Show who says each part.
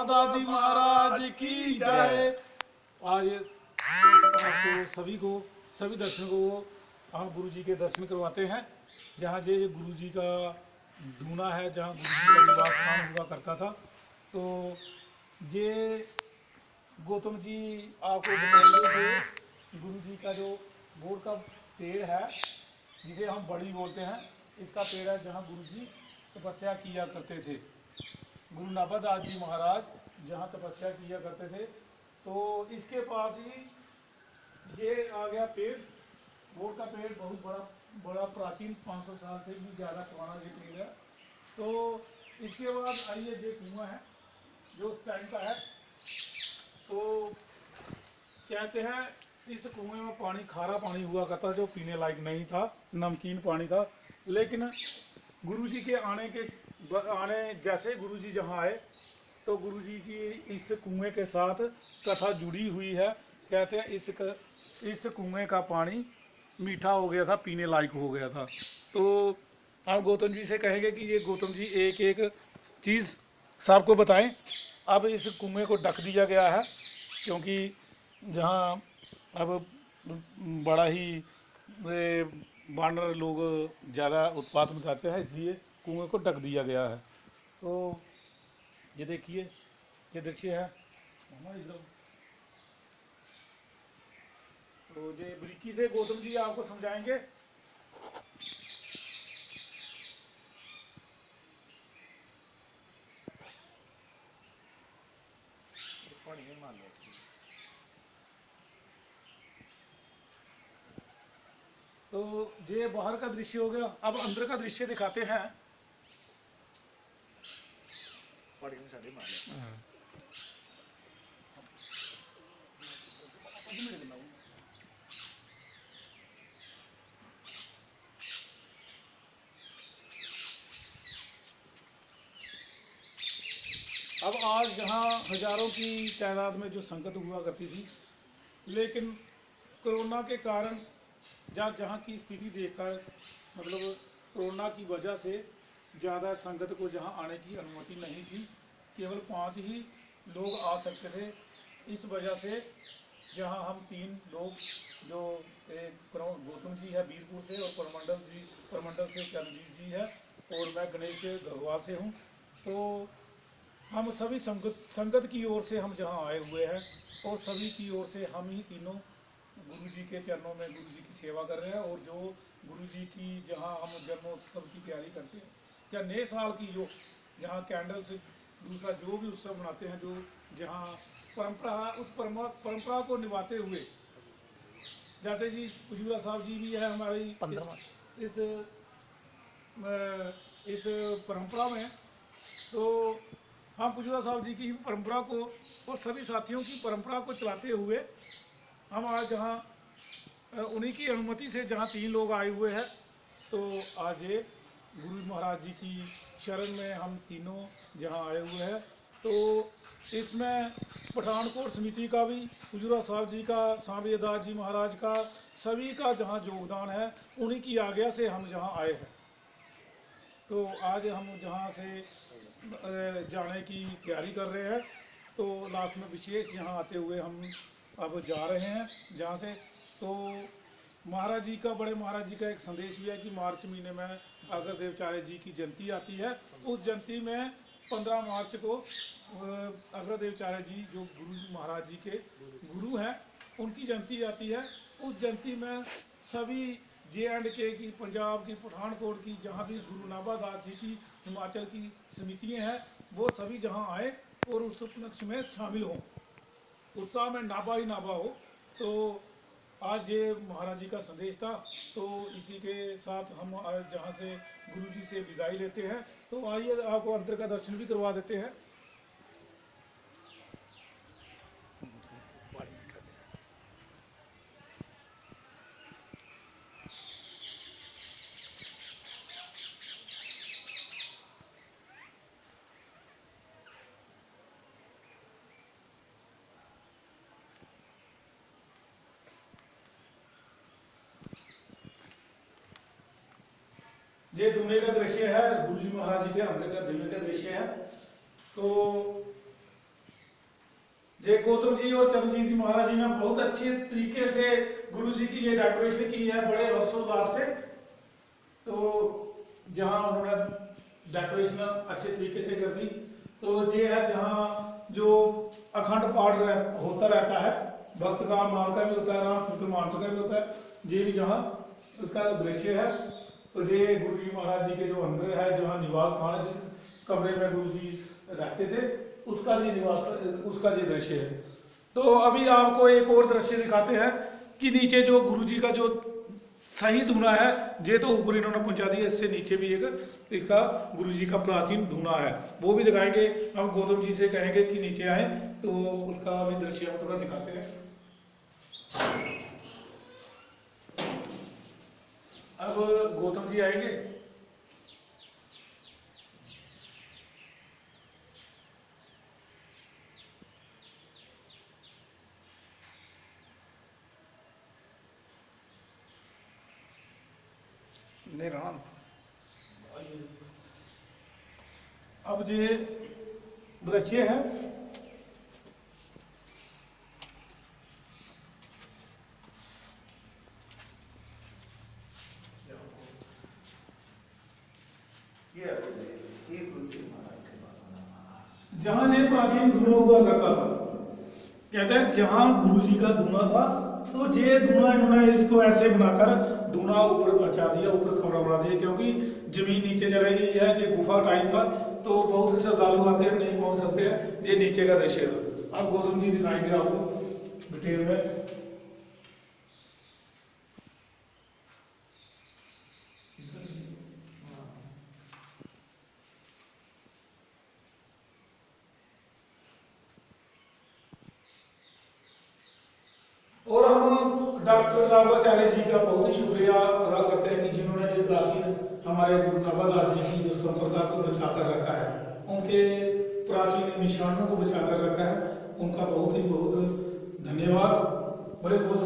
Speaker 1: दादा जी महाराज की जय। आज आपको सभी दर्शकों को हम गुरु जी के दर्शन करवाते हैं। जहाँ ये गुरु जी का दूना है, जहाँ गुरु जी का निवास स्थान हुआ करता था। तो ये गौतम जी आपको बताएंगे कि गुरु जी का जो बोर का पेड़ है, जिसे हम बड़ी बोलते हैं, इसका पेड़ है जहाँ गुरु जी तपस्या किया करते थे। गुरु नाभादास जी महाराज जहाँ तपस्या किया करते थे, तो इसके पास ही ये आ गया पेड़। बोर का पेड़ बहुत बड़ा बड़ा प्राचीन 500 साल से भी ज़्यादा पुराना ये पेड़ है। तो इसके बाद आइए ये कुआं है जो उस टाइम का है। तो कहते हैं इस कुएं में पानी खारा पानी हुआ करता, जो पीने लायक नहीं था, नमकीन पानी था। लेकिन गुरु जी के आने जैसे गुरु जी जहाँ आए, तो गुरु जी की इस कुएं के साथ कथा जुड़ी हुई है। कहते हैं इस कुएं का पानी मीठा हो गया था, पीने लायक हो गया था। तो हम गौतम जी से कहेंगे कि ये गौतम जी एक एक चीज़ सबको बताएं। अब इस कुएं को ढक दिया गया है, क्योंकि जहाँ अब बड़ा ही बानर लोग ज़्यादा उत्पात मचाते हैं, इसलिए कुएं को ढक दिया गया है। तो ये देखिए, ये दृश्य है। तो ये बारीकी से गौतम जी आपको समझाएंगे। तो ये बाहर का दृश्य हो गया। अब अंदर का दृश्य दिखाते हैं। अब आज यहाँ हजारों की तादाद में जो संगत हुआ करती थी, लेकिन कोरोना के कारण जहाँ की स्थिति देखकर, मतलब कोरोना की वजह से ज़्यादा संगत को जहाँ आने की अनुमति नहीं थी, केवल 5 ही लोग आ सकते थे। इस वजह से जहाँ हम 3 लोग, जो एक गौतम जी है वीरपुर से, और परमंडल से चरणजीत जी है, और मैं गणेश घगवाल से हूँ। तो हम सभी संगत की ओर से हम जहाँ आए हुए हैं, और सभी की ओर से हम ही तीनों गुरु जी के चरणों में गुरु जी की सेवा कर रहे हैं। और जो गुरु जी की जहाँ हम जन्मोत्सव की तैयारी करते हैं, या नए साल की जो जहाँ कैंडल से दूसरा जो भी उत्सव मनाते हैं, जो जहाँ परंपरा है, उस परंपरा को निभाते हुए, जैसे जी उज्ज्वला साहब जी भी है हमारी इस परंपरा में। तो हम उज्ज्वला साहब जी की परंपरा को और सभी साथियों की परंपरा को चलाते हुए हम आज जहाँ उन्हीं की अनुमति से जहाँ 3 लोग आए हुए हैं, तो आज ये गुरु महाराज जी की शरण में हम तीनों जहाँ आए हुए हैं। तो इसमें पठानकोट समिति का भी, उज्ज्वला साहब जी का, स्वामी दास जी महाराज का, सभी का जहाँ योगदान है, उन्हीं की आज्ञा से हम जहाँ आए हैं। तो आज हम जहाँ से जाने की तैयारी कर रहे हैं, तो लास्ट में विशेष जहाँ आते हुए हम अब जा रहे हैं जहाँ से। तो महाराज जी का, बड़े महाराज जी का एक संदेश भी है कि मार्च महीने में अग्रदेवाचार्य जी की जयंती आती है। उस जयंती में 15 मार्च को अग्रदेवाचार्य जी, जो गुरु महाराज जी के गुरु हैं, उनकी जयंती आती है। उस जयंती में सभी J&K की, पंजाब की, पठानकोट की, जहाँ भी गुरु नाभादास जी की, हिमाचल की समितियाँ हैं, वो सभी जहाँ आए और उस उपलक्ष्य में शामिल हों, उत्साह में नाभा ही नाभा हो। तो आज ये महाराज जी का संदेश था। तो इसी के साथ हम आज जहाँ से गुरु जी से विदाई लेते हैं। तो आइए आपको अंतर का दर्शन भी करवा देते हैं। ये दूल्हे का दृश्य है, गुरु जी महाराज जी के अंदर का दूल्हे का दृश्य है। तो ये गौतम जी और चरणजीत जी महाराज जी ने बहुत अच्छे तरीके से गुरु जी की ये डेकोरेशन की है, बड़े हर्षोल्लास से। तो जहाँ उन्होंने डेकोरेशन अच्छे तरीके से कर दी, तो ये है जहाँ जो अखंड पाठ होता रहता है, भक्त का माल का भी होता है, राम चरित मानस का भी होता है, ये भी जहाँ उसका दृश्य है। तो ये गुरु जी महाराज जी के जो अंदर है, जहाँ निवास स्थान है, जिस कमरे में गुरु जी रहते थे, उसका ये निवास, उसका ये दृश्य है। तो अभी आपको एक और दृश्य दिखाते हैं कि नीचे जो गुरु जी का जो सही धूना है, ये तो ऊपर इन्होंने पहुंचा दिया, इससे नीचे भी एक इसका गुरु जी का प्राचीन धूना है, वो भी दिखाएंगे। हम गौतम जी से कहेंगे कि नीचे आए, तो उसका भी दृश्य हम थोड़ा दिखाते हैं। अब गौतम जी आएंगे। राम अब ये दृश्य है, जहां ये प्राचीन धुना हुआ करता था। कहते हैं जहां गुरु जी का धुना था, तो ये धुना इन्होंने इसको ऐसे बनाकर धुना ऊपर पहुंचा दिया, ऊपर खबरा बना दिया, क्योंकि जमीन नीचे चली गई है, ये गुफा टाइप था, तो बहुत से श्रद्धालु आते हैं, नहीं पहुंच सकते हैं, ये नीचे का दृश्य था। अब गौतम जी दिखाएंगे आपको डिटेल में। और हम डॉक्टर राघवाचार्य जी का बहुत ही शुक्रिया अदा करते हैं कि जिन्होंने जो प्राचीन हमारे गुरु नाभादास जी की जो संप्रदाय को बचा कर रखा है, उनके प्राचीन निशानों को बचा कर रखा है, उनका बहुत ही बहुत धन्यवाद। बड़े बहुत